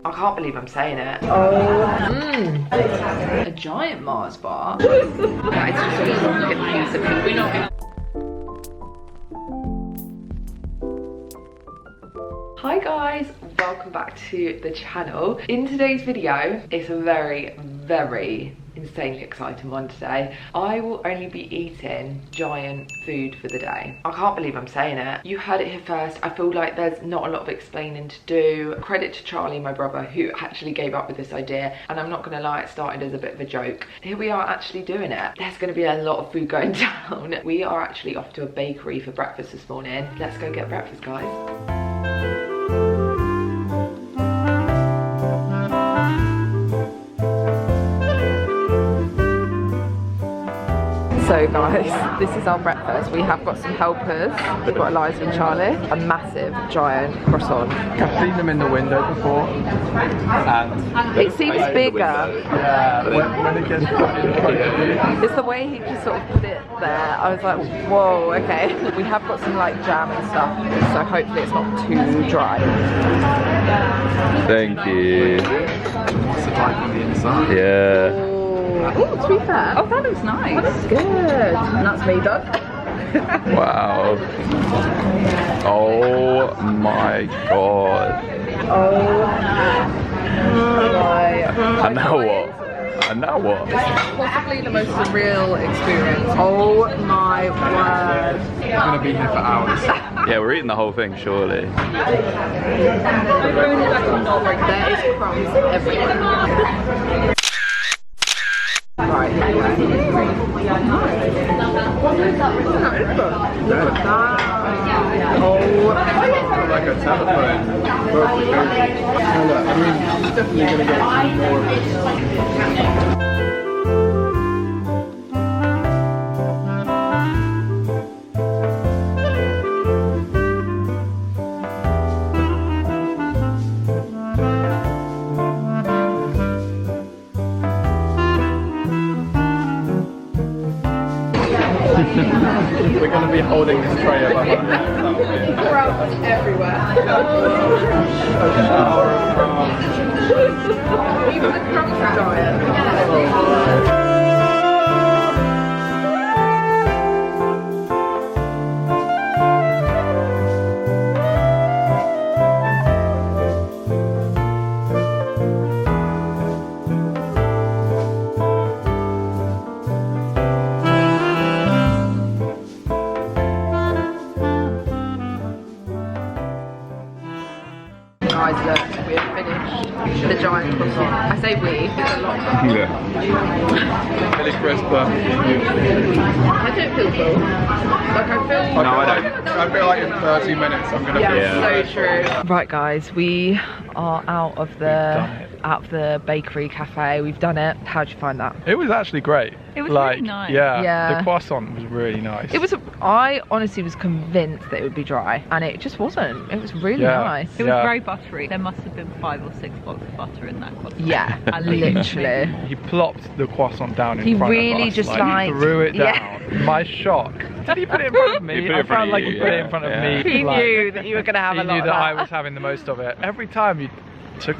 I can't believe I'm saying it. A giant Mars bar. That is just a rocket piece of pizza. Hi guys, welcome back to the channel. In today's video, it's a very insanely exciting one today. I will only be eating giant food for the day. I can't believe I'm saying it. You heard it here first. I feel like there's not a lot of explaining to do. Credit to Charlie, my brother, who actually gave up with this idea. And I'm not gonna lie, it started as a bit of a joke. Here we are actually doing it. There's gonna be a lot of food going down. We are actually off to a bakery for breakfast this morning. Let's go get breakfast, guys. So guys, this is our breakfast. We have got some helpers. We've got Eliza and Charlie. A massive, giant croissant. I've seen them in the window before. And it seems bigger. Yeah, when it gets put in front of you. It's the way he just sort of put it there. I was like, whoa, okay. We have got some like jam and stuff, so hopefully it's not too dry. Thank you. What's it like on the inside? Yeah. Oh, to be fair. Oh, that looks nice. Oh, that's good. And that's me done. Wow. Oh my god. Oh my. And now what? And now what? This is possibly the most surreal experience. Oh my word. I'm gonna be here for hours. Yeah, we're eating the whole thing, surely. There is crumbs everywhere. Right, here we go. Oh, Like a telephone. I mean, she's definitely gonna get some more of it. We're going to be holding this tray above our heads. crumbs everywhere. Even the crumbs are giant. Guys, look, we have finished the giant croissant. I say we, it's a lot. Yeah. Really crisp. I don't feel full. Like I feel. No, I don't. I feel like in 30 minutes I'm gonna feel so true. Right, guys, we are out of the bakery cafe. We've done it. How'd you find that? It was actually great. It was really nice. Yeah, the croissant was really nice. It was. I honestly was convinced that it would be dry, and it just wasn't. It was really nice. It was very buttery. There must have been 5 or 6 blocks of butter in that croissant. Yeah, literally. He plopped the croissant down in front of us. He really just like threw it down. My shock. Did he put it in front of me? I felt like he put it in front of me. He knew that you were going to have a lot of that. He knew that I was having the most of it. Every time you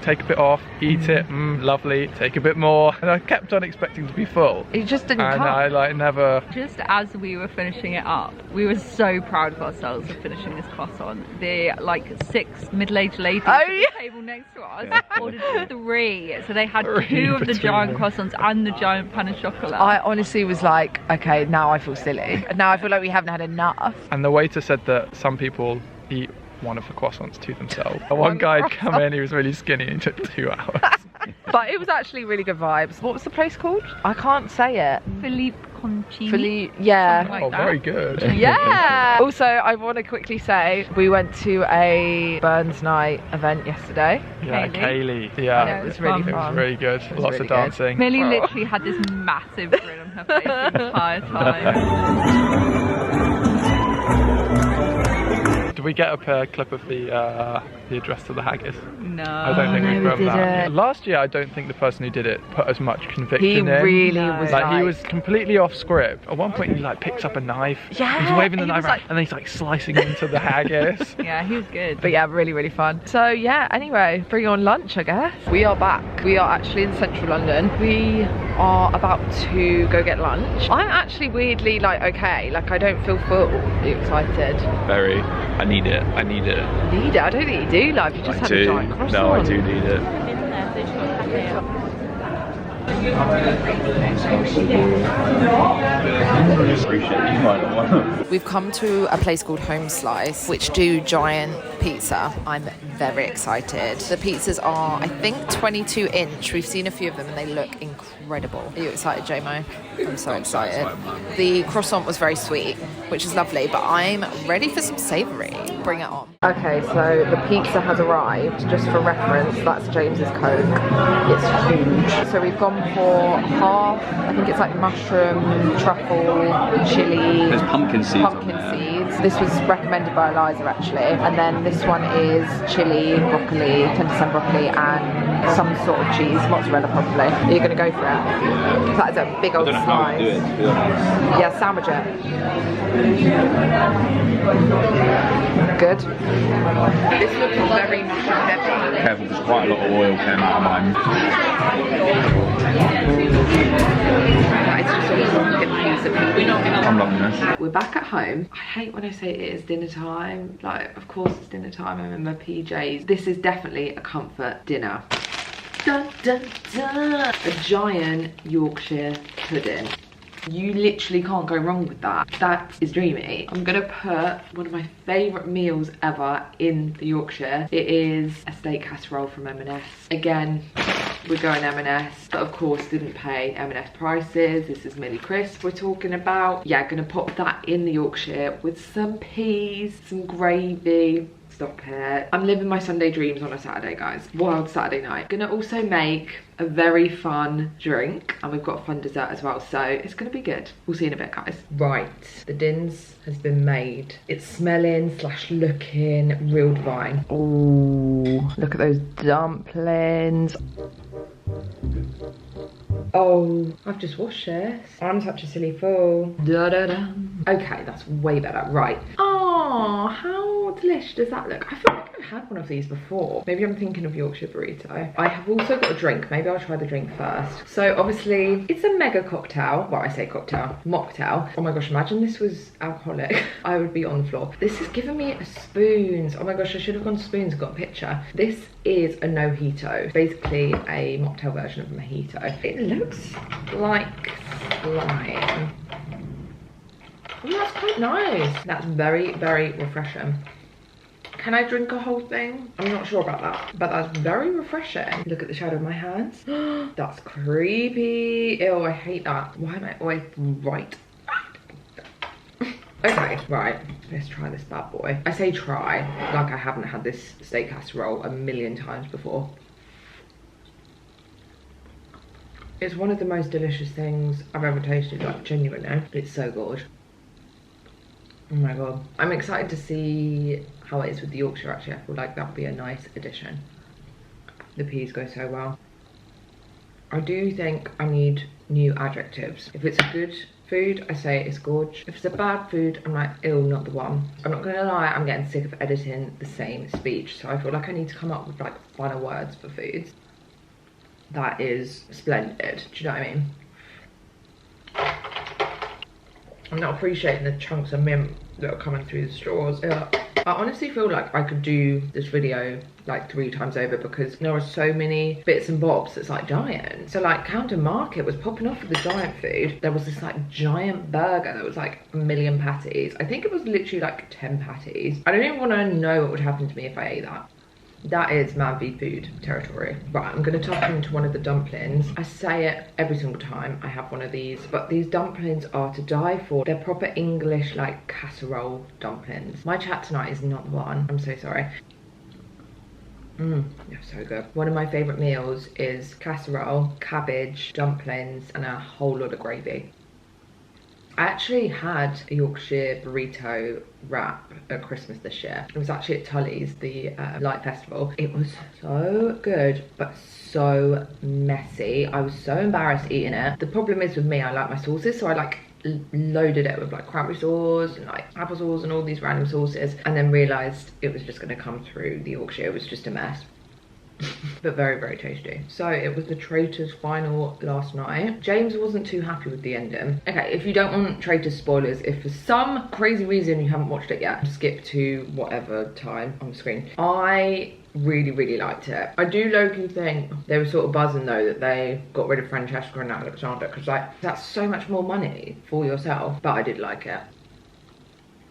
take a bit off, eat it, lovely, take a bit more, and I kept on expecting to be full. It just didn't come. And I like never. Just as we were finishing it up, we were so proud of ourselves for finishing this croissant. The like 6 middle-aged ladies at the table next to us ordered 3, so they had 2 of the giant croissants and the giant pan of chocolate. I honestly was like, okay, now I feel silly. Now I feel like we haven't had enough. And the waiter said that some people eat one of the croissants to themselves. One guy had come in, he was really skinny and it took 2 hours. But it was actually really good vibes. What was the place called? I can't say it. Philippe Concini. Yeah. Like that. Very good. Yeah. Also, I want to quickly say we went to a Burns night event yesterday. Yeah, Kaylee. Yeah, it was really fun. It was really good. Lots really of dancing. Millie literally had this massive grin on her face the entire time. Did we get up a clip of the address to the haggis? No. I don't think we we filmed that. didn't. Last year, I don't think the person who did it put as much conviction He in. really No. was Like, he was completely off script. At one point, he like picks up a knife. Yeah, He's waving the he knife was around, like- and then he's like slicing into the haggis. Yeah, he was good. But yeah, really, really fun. So yeah, anyway, bring on lunch, I guess. We are back. We are actually in central London. We are about to go get lunch. I'm actually weirdly like, okay, like I don't feel full. Are you excited? Very. I need it. I need it. Need it? I don't think you do, love. You just had a giant croissant. No, I do need it. We've come to a place called Home Slice, which do giant pizza. I'm very excited. The pizzas are, I think, 22 inch. We've seen a few of them and they look incredible. Are you excited, JMO? I'm so excited. The croissant was very sweet, which is lovely, but I'm ready for some savoury. Bring it on. Okay, so the pizza has arrived. Just for reference, that's James's Coke. It's huge. So we've gone for half, I think it's like mushroom, truffle, chili. There's pumpkin seeds on Pumpkin there. seeds. This was recommended by Eliza actually. And then this one is chili, broccoli, 10% broccoli, and some sort of cheese, mozzarella probably. Are you going to go for it? That is a big old I don't know how to do it, slice. to be honest. Yeah, sandwich it. Good. This looks very mushroom heavy. Careful, because quite a lot of oil came out of mine. That is just a rocket piece of pizza. I'm loving this. We're back at home. I hate when I say it is dinner time. Like, of course it's dinner time. I'm in my PJs. This is definitely a comfort dinner. Dun, dun, dun. A giant Yorkshire pudding. You literally can't go wrong with that. That is dreamy. I'm gonna put one of my favourite meals ever in the Yorkshire. It is a steak casserole from M&S. Again, we're going M&S, but of course didn't pay M&S prices. This is Millie crisp we're talking about. Yeah, gonna pop that in the Yorkshire with some peas, some gravy. Stop it. I'm living my Sunday dreams on a Saturday, guys. Wild Saturday night. Gonna also make a very fun drink, and we've got a fun dessert as well, so it's gonna be good. We'll see in a bit, guys. Right, the dins has been made. It's smelling / looking real divine. Oh, look at those dumplings. Oh, I've just washed this. I'm such a silly fool. Da da da. Okay, that's way better. Right. Oh, how delicious does that look? I feel like I've had one of these before. Maybe I'm thinking of Yorkshire burrito. I have also got a drink. Maybe I'll try the drink first. So obviously it's a mega cocktail. Well, I say cocktail, mocktail. Oh my gosh, imagine this was alcoholic. I would be on the floor. This is giving me a spoons. Oh my gosh, I should have gone to spoons and got a picture. This is a mojito. Basically a mocktail version of a mojito. It looks like slime. Oh, that's quite nice. That's very, very refreshing. Can I drink a whole thing? I'm not sure about that, but that's very refreshing. Look at the shadow of my hands. That's creepy. Ew, I hate that. Why am I always right? Okay, right, let's try this bad boy. I say try, like I haven't had this steak casserole a million times before. It's one of the most delicious things I've ever tasted, like genuinely. It's so good. Oh my god. I'm excited to see how it is with the Yorkshire actually. I feel like that would be a nice addition. The peas go so well. I do think I need new adjectives. If it's a good food, I say it's gorge. If it's a bad food, I'm like, ew, not the one. I'm not gonna lie, I'm getting sick of editing the same speech. So I feel like I need to come up with like finer words for foods. That is splendid. Do you know what I mean? I'm not appreciating the chunks of mint that are coming through the straws. Ugh. I honestly feel like I could do this video like 3 times over because there are so many bits and bobs that's like giant. So like Camden Market was popping off with the giant food. There was this like giant burger that was like 1 million patties. I think it was literally like 10 patties. I don't even want to know what would happen to me if I ate that. That is man feed food territory. Right, I'm gonna tuck into one of the dumplings. I say it every single time I have one of these, but these dumplings are to die for. They're proper English, like casserole dumplings. My chat tonight is not the one. I'm so sorry. They're so good. One of my favorite meals is casserole, cabbage, dumplings, and a whole lot of gravy. I actually had a Yorkshire burrito wrap at Christmas this year. It was actually at Tully's, the Light Festival. It was so good, but so messy. I was so embarrassed eating it. The problem is with me, I like my sauces, so I like loaded it with like cranberry sauce and like apple sauce and all these random sauces, and then realised it was just going to come through the Yorkshire. It was just a mess. But very, very tasty. So it was the Traitors final last night. James wasn't too happy with the ending. Okay, if you don't want Traitors spoilers, if for some crazy reason you haven't watched it yet, skip to whatever time on the screen. I really liked it. I do low-key think they were sort of buzzing though that they got rid of Francesca and Alexander, because like that's so much more money for yourself. But I did like it.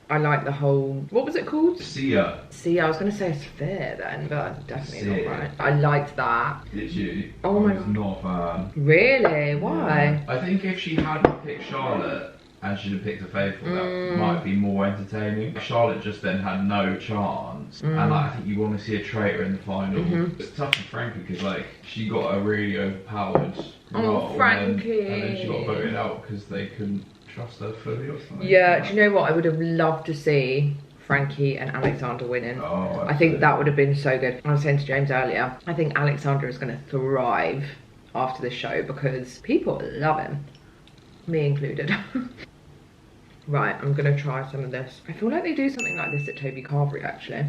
I like the whole, what was it called? Sia. See, I was gonna say Sphere then, but definitely not right. I liked that. Did you? Oh my I was not a fan. Really? Why? I think if she hadn't picked Charlotte and she'd have picked a faithful, that might be more entertaining. Charlotte just then had no chance, and like, I think you want to see a traitor in the final. It's tough for Frankie because like she got a really overpowered role, Frankie. and then she got voted out because they couldn't trust her fully or something. Yeah, do you know what? I would have loved to see Frankie and Alexander winning. Oh, I think that would have been so good. I was saying to James earlier, I think Alexander is going to thrive after this show because people love him, me included. Right, I'm going to try some of this. I feel like they do something like this at Toby Carvery actually.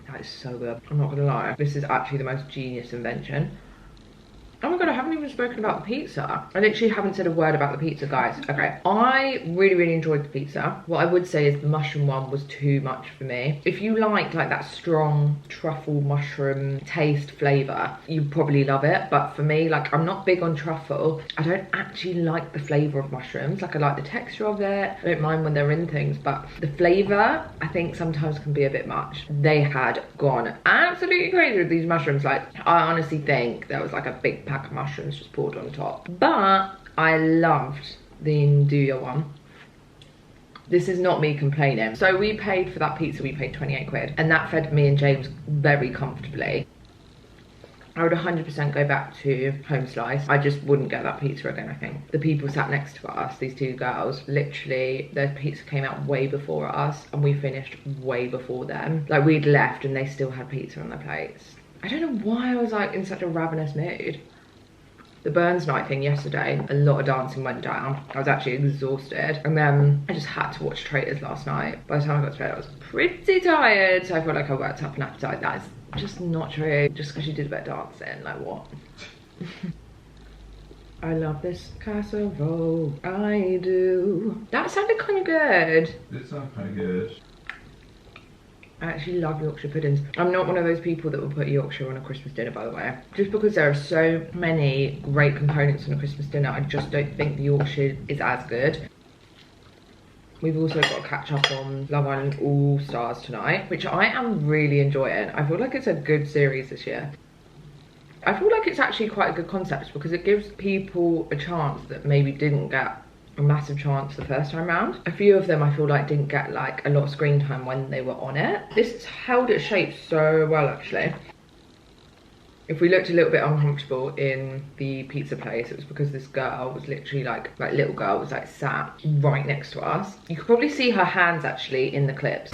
That is so good. I'm not going to lie. This is actually the most genius invention. Oh my god, I haven't even spoken about the pizza. I literally haven't said a word about the pizza, guys. Okay, I really enjoyed the pizza. What I would say is the mushroom one was too much for me. If you like that strong truffle mushroom taste flavour, you probably love it. But for me, like, I'm not big on truffle. I don't actually like the flavour of mushrooms. Like, I like the texture of it. I don't mind when they're in things, but the flavour, I think sometimes can be a bit much. They had gone absolutely crazy with these mushrooms. Like, I honestly think there was like a big pack of mushrooms just poured on top, but I loved the Nduja one. This is not me complaining. So we paid for that pizza, we paid 28 quid, and that fed me and James very comfortably. I would 100% go back to Home Slice. I just wouldn't get that pizza again, I think. The people sat next to us, these two girls, literally their pizza came out way before us and we finished way before them. Like, we'd left and they still had pizza on their plates. I don't know why I was like in such a ravenous mood. The Burns night thing yesterday, a lot of dancing went down. I was actually exhausted. And then I just had to watch Traitors last night. By the time I got to bed, I was pretty tired. So I felt like I worked up an appetite. That is just not true. Just because you did a bit of dancing, like what? I love this casserole, I do. That sounded kind of good. It sounds kind of good. I actually love Yorkshire puddings. I'm not one of those people that will put Yorkshire on a Christmas dinner, by the way. Just because there are so many great components on a Christmas dinner, I just don't think the Yorkshire is as good. We've also got to catch up on Love Island All Stars tonight, which I am really enjoying. I feel like it's a good series this year. I feel like it's actually quite a good concept because it gives people a chance that maybe didn't get a massive chance the first time round. A few of them I feel like didn't get like a lot of screen time when they were on it. This held its shape so well actually. If we looked a little bit uncomfortable in the pizza place, it was because this girl was literally like little girl was like sat right next to us. You could probably see her hands actually in the clips.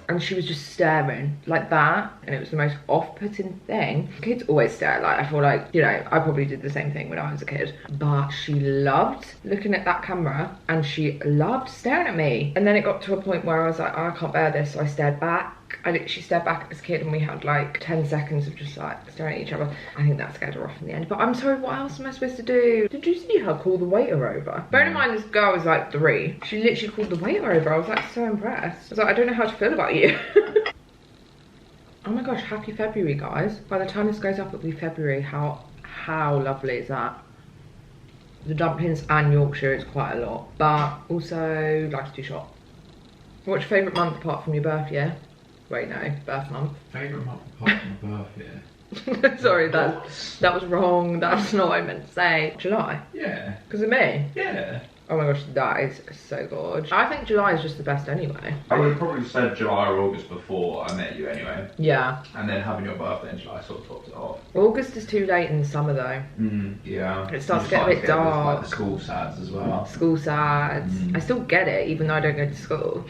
And she was just staring like that, and it was the most off-putting thing. Kids always stare. Like, I feel like, you know, I probably did the same thing when I was a kid, but she loved looking at that camera and she loved staring at me. And then it got to a point where I was like, oh, I can't bear this, so I stared back. I literally stared back at this kid and we had like 10 seconds of just like staring at each other. I think that scared her off in the end, but I'm sorry, what else am I supposed to do? Did you see her call the waiter over? Bearing in mind this girl was like 3. She literally called the waiter over. I was like so impressed. I was like, I don't know how to feel about you. Oh my gosh, happy February, guys. By the time this goes up, it'll be February. How lovely is that? The dumplings and Yorkshire is quite a lot, but also life's too short. What's your favourite month apart from your birth year? Wait, no, birth month. Favourite month apart from my birth year? Sorry, that was wrong. That's not what I meant to say. July? Yeah. Because of me? Yeah. Oh my gosh, that is so good. I think July is just the best anyway. I would have probably said July or August before I met you anyway. Yeah. And then having your birthday in July sort of topped it off. August is too late in the summer though. Yeah. It starts to get a bit dark. Like the school sads as well. School sads. I still get it even though I don't go to school.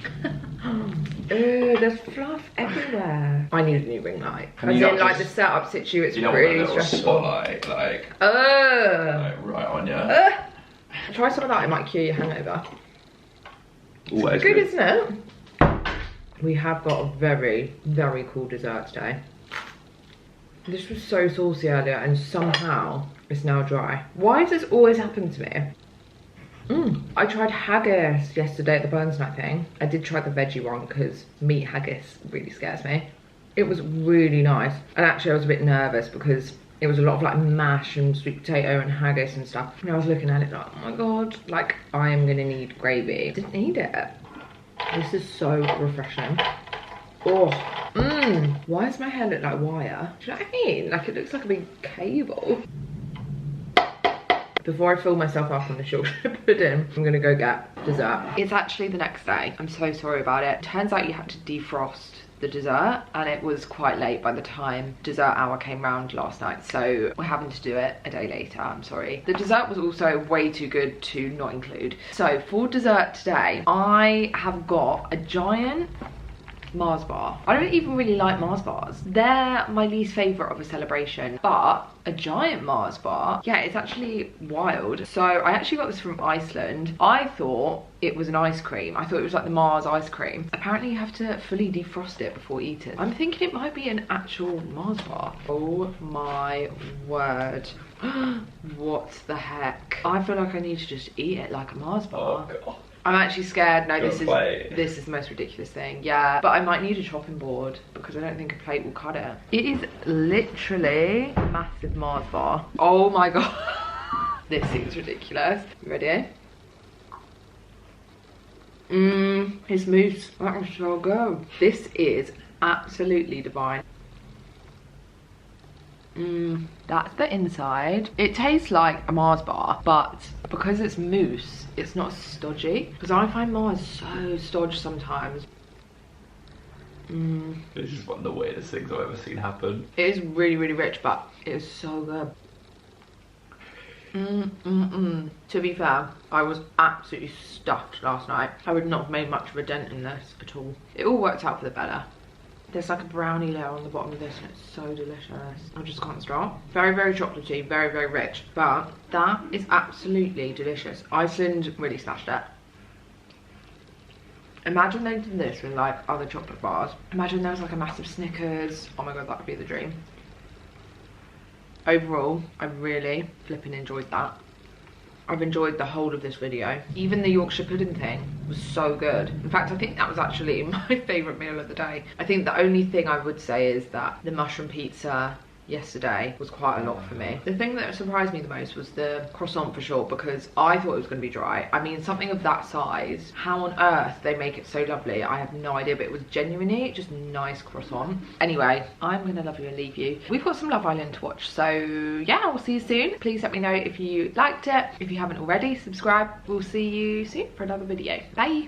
Ew, there's fluff everywhere. I need a new ring light. As in like the setup situ, it's really stressful. Spotlight, like right on you. Try some of that, it might cure your hangover. Ooh, It's good, isn't it? We have got a very, very cool dessert today. This was so saucy earlier and somehow it's now dry. Why does this always happen to me? I tried haggis yesterday at the Burns Night thing. I did try the veggie one because meat haggis really scares me. It was really nice. And actually I was a bit nervous because it was a lot of like mash and sweet potato and haggis and stuff. And I was looking at it like, oh my God, like I am gonna need gravy. Didn't need it. This is so refreshing. Oh, why does my hair look like wire? Do you know what I mean? Like it looks like a big cable. Before I fill myself up on the shortbread pudding, I'm gonna go get dessert. It's actually the next day. I'm so sorry about it. Turns out you have to defrost the dessert and it was quite late by the time dessert hour came round last night, so we're having to do it a day later. I'm sorry. The dessert was also way too good to not include. So for dessert today, I have got a giant Mars bar. I don't even really like Mars bars. They're my least favourite of a celebration, but a giant Mars bar, yeah, it's actually wild. So I actually got this from Iceland. I thought it was an ice cream. I thought it was like the Mars ice cream. Apparently you have to fully defrost it before eating. I'm thinking it might be an actual Mars bar. Oh my word. What the heck? I feel like I need to just eat it like a Mars bar. Oh God. I'm actually scared. No, this is the most ridiculous thing. Yeah, but I might need a chopping board because I don't think a plate will cut it. It is literally a massive Mars bar. Oh my God. This seems ridiculous. You ready? It's mousse. That was so good. This is absolutely divine. That's the inside. It tastes like a Mars bar, but because it's mousse, it's not stodgy. Because I find Mars so stodgy sometimes. This is one of the weirdest things I've ever seen happen. It is really, really rich, but it is so good. To be fair, I was absolutely stuffed last night. I would not have made much of a dent in this at all. It all worked out for the better. There's like a brownie layer on the bottom of this and it's so delicious. I just can't stop. Very, very chocolatey, very, very rich. But that is absolutely delicious. Iceland really smashed it. Imagine they did this with like other chocolate bars. Imagine there was like a massive Snickers. Oh my God, that would be the dream. Overall, I really flipping enjoyed that. I've enjoyed the whole of this video. Even the Yorkshire pudding thing was so good. In fact, I think that was actually my favourite meal of the day. I think the only thing I would say is that the mushroom pizza yesterday was quite a lot for me. The thing that surprised me the most was the croissant for sure, because I thought it was going to be dry. I mean, something of that size, how on earth they make it so lovely, I have no idea, but it was genuinely just nice croissant. Anyway, I'm gonna love you and leave you. We've got some Love Island to watch, so yeah, we'll see you soon. Please let me know if you liked it. If you haven't already, subscribe. We'll see you soon for another video. Bye.